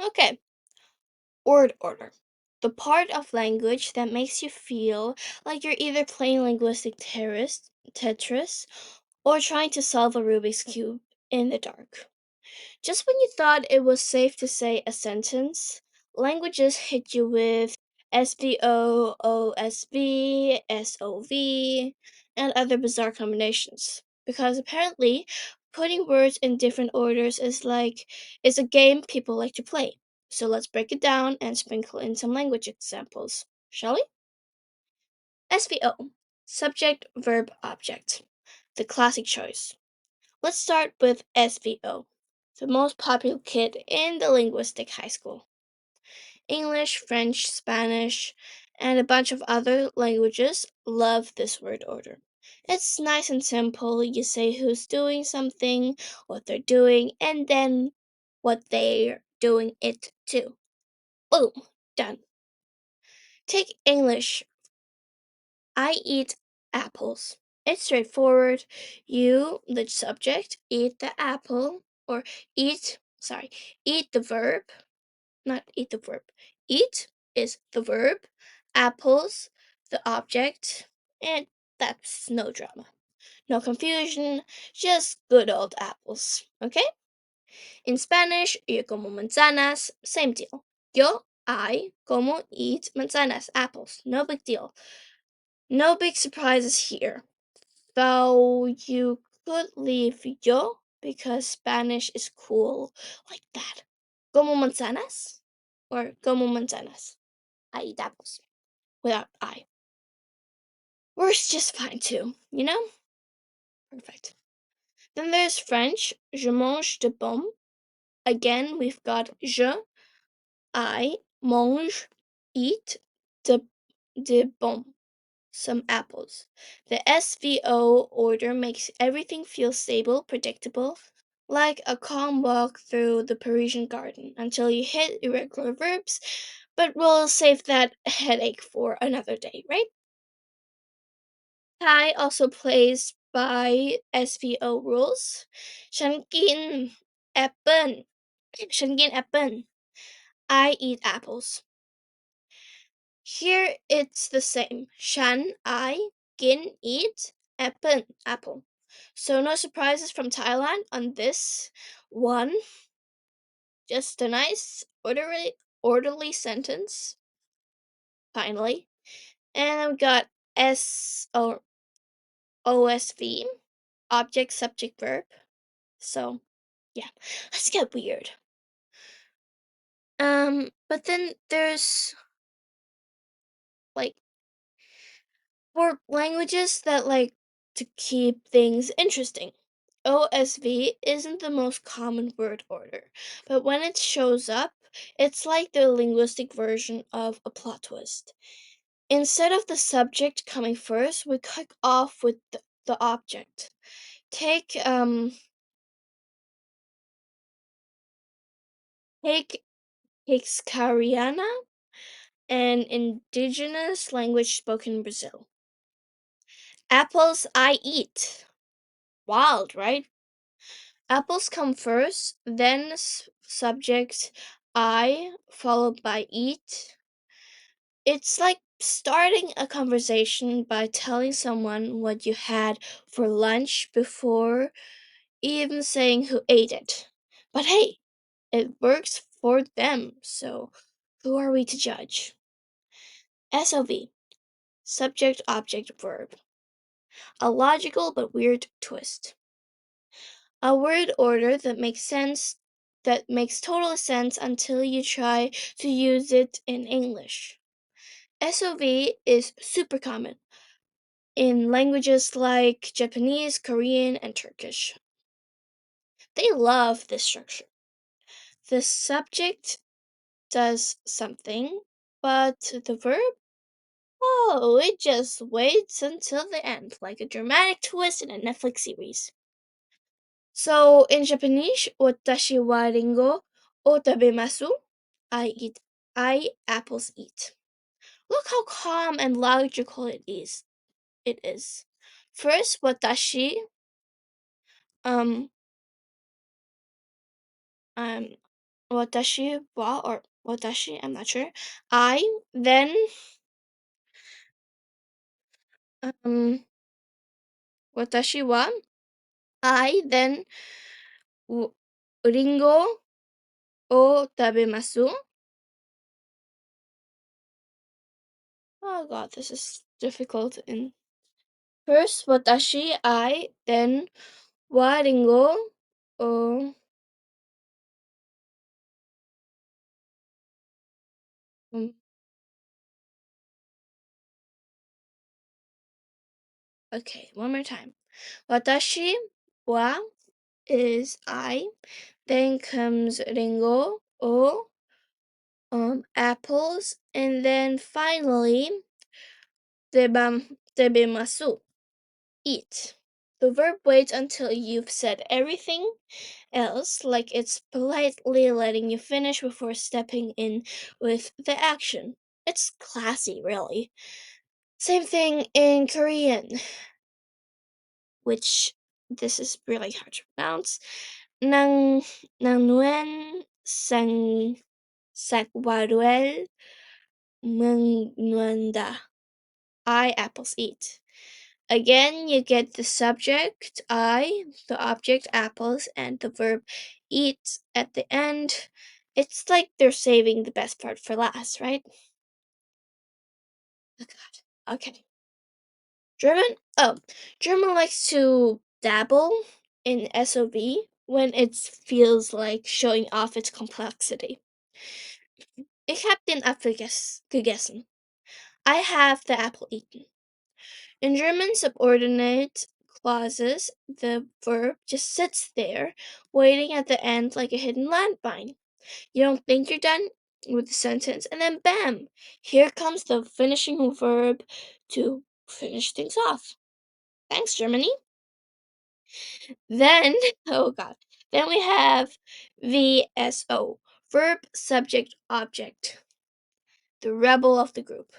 Okay, word order. The part of language that makes you feel like you're either playing linguistic Tetris or trying to solve a Rubik's Cube in the dark. Just when you thought it was safe to say a sentence, languages hit you with SVO, OSV, SOV, and other bizarre combinations. Because apparently, putting words in different orders is a game people like to play. So let's break it down and sprinkle in some language examples, shall we? SVO, subject verb object, the classic choice. Let's start with SVO, the most popular kid in the linguistic high school. English, French, Spanish, and a bunch of other languages love this word order. It's nice and simple. You say who's doing something, what they're doing, and then what they're doing it to. Boom, done. Take English. I eat apples. It's straightforward. You, the subject, eat the apple, or eat the verb, not eat the verb. Eat is the verb, apples, the object, and that's no drama. No confusion, just good old apples, okay? In Spanish, yo como manzanas, same deal. I como eat manzanas, apples, no big deal. No big surprises here. Though you could leave yo because Spanish is cool like that. Como manzanas? Or como manzanas. I eat apples. Without I. Works just fine too, you know? Perfect. Then there's French. Je mange de pommes. Again, we've got I, mange, eat, de pommes. Some apples. The SVO order makes everything feel stable, predictable, like a calm walk through the Parisian garden until you hit irregular verbs, but we'll save that headache for another day, right? Thai also plays by SVO rules. ฉันกินแอปเปิลฉันกินแอปเปิล I eat apples. Here it's the same. Shan, I, gin, eat, apple. So no surprises from Thailand on this one. Just a nice, orderly sentence. Finally. And then we got OSV, object, subject, verb. So, yeah, let's get weird. But then there's like for languages that like to keep things interesting. OSV isn't the most common word order, but when it shows up, it's like the linguistic version of a plot twist. Instead of the subject coming first, we kick off with the object. Take Pixcariana, an indigenous language spoken in Brazil. Apples I eat. Wild, right? Apples come first, then subject I, followed by eat. It's like starting a conversation by telling someone what you had for lunch before even saying who ate it. But hey, it works for them, so who are we to judge? SOV, subject object verb. A logical but weird twist. A word order that makes total sense until you try to use it in English. SOV is super common in languages like Japanese, Korean, and Turkish. They love this structure. The subject does something, but the verb, oh, it just waits until the end, like a dramatic twist in a Netflix series. So in Japanese, watashi wa ringo o tabemasu. I apples eat. Look how calm and logical it is. It is. First, um, watashi wa or watashi, I'm not sure. I then um watashi wa I then w- ringo o tabemasu. Oh god, this is difficult. In first watashi, I then wa ringo o um, okay, one more time. Watashi wa is I, then comes ringo o apples, and then finally tebemasu, eat. The verb waits until you've said everything else, like it's politely letting you finish before stepping in with the action. It's classy, really. Same thing in Korean, which this is really hard to pronounce. Nang nanguen sang sakwaruel mengnuanda. I apples eat. Again, you get the subject I, the object apples, and the verb eat at the end. It's like they're saving the best part for last, right? Oh god. Okay. German? Oh, German likes to dabble in SOV when it feels like showing off its complexity. Ich hab den Apfel gegessen. I have the apple eaten. In German subordinate clauses, the verb just sits there, waiting at the end like a hidden landmine. You don't think you're done with the sentence, and then bam! Here comes the finishing verb to finish things off. Thanks, Germany. Then, oh god, then we have VSO, verb, subject, object, the rebel of the group.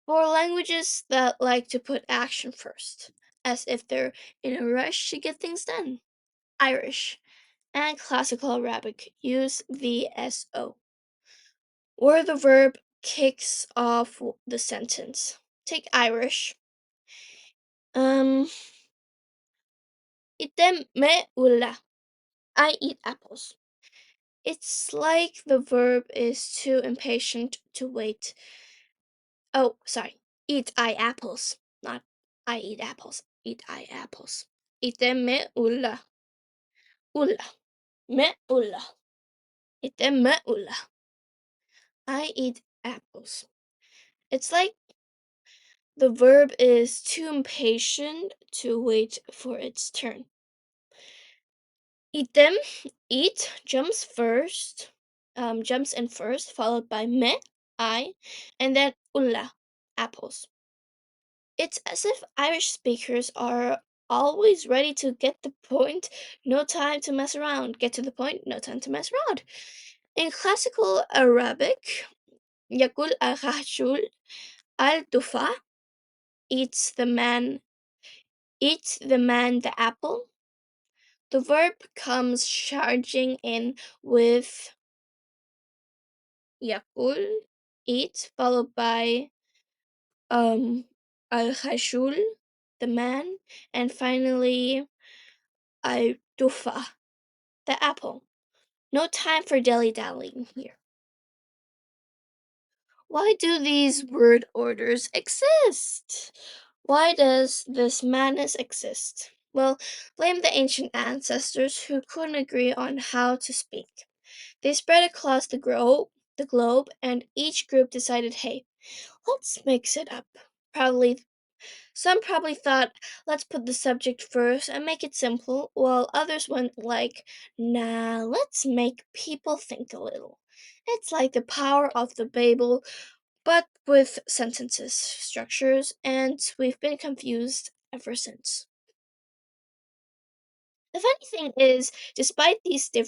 For languages that like to put action first, as if they're in a rush to get things done, Irish and classical Arabic use VSO, where the verb kicks off the sentence. Take Irish. Um, Item me ulla. I eat apples. It's like the verb is too impatient to wait. Oh, sorry. Eat I apples, not I eat apples. Eat I apples. Item me ulla. Ulla. Me ulla. Item me ulla. I eat apples. It's like the verb is too impatient to wait for its turn. Item, eat, jumps in first, followed by me, I, and then ulla, apples. It's as if Irish speakers are always ready to get the point, no time to mess around. Get to the point, no time to mess around. In classical Arabic, yakul al-rajul al-tufa, eats the man the apple. The verb comes charging in with yakul, eat, followed by al-rajul, the man, and finally al-tufa, the apple. No time for dilly-dallying here. Why do these word orders exist? Why does this madness exist? Well, blame the ancient ancestors who couldn't agree on how to speak. They spread across the globe, and each group decided, hey, let's mix it up. Some probably thought, let's put the subject first and make it simple, while others went like, nah, let's make people think a little. It's like the power of the Babel, but with sentences, structures, and we've been confused ever since. The funny thing is, despite these still,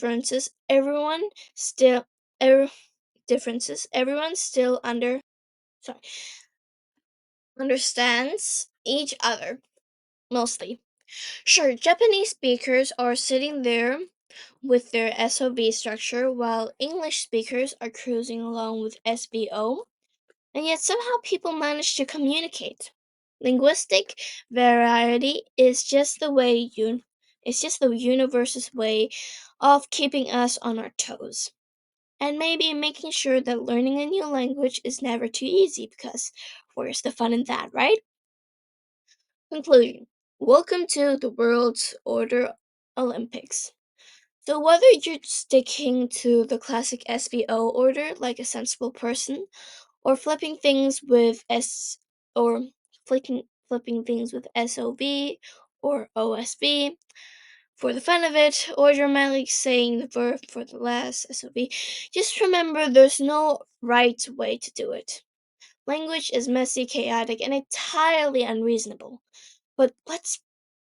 er, everyone still sorry, understands each other mostly. Sure, Japanese speakers are sitting there with their SOV structure while English speakers are cruising along with SVO, and yet somehow people manage to communicate. Linguistic variety is just it's just the universe's way of keeping us on our toes. And maybe making sure that learning a new language is never too easy because where's the fun in that, right? Conclusion. Welcome to the World's Order Olympics. So whether you're sticking to the classic SVO order like a sensible person, or or flipping things with SOV or OSV for the fun of it, or dramatically saying the verb for the last SOV, just remember there's no right way to do it. Language is messy, chaotic, and entirely unreasonable. But let's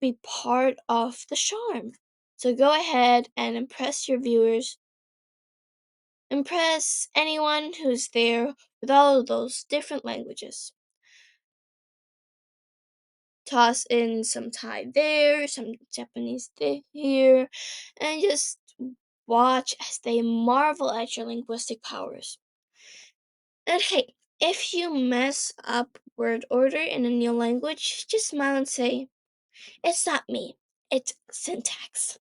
be part of the charm. So go ahead and impress your viewers. Impress anyone who's there with all of those different languages. Toss in some Thai there, some Japanese here, and just watch as they marvel at your linguistic powers. And hey, if you mess up word order in a new language, just smile and say, it's not me, it's syntax.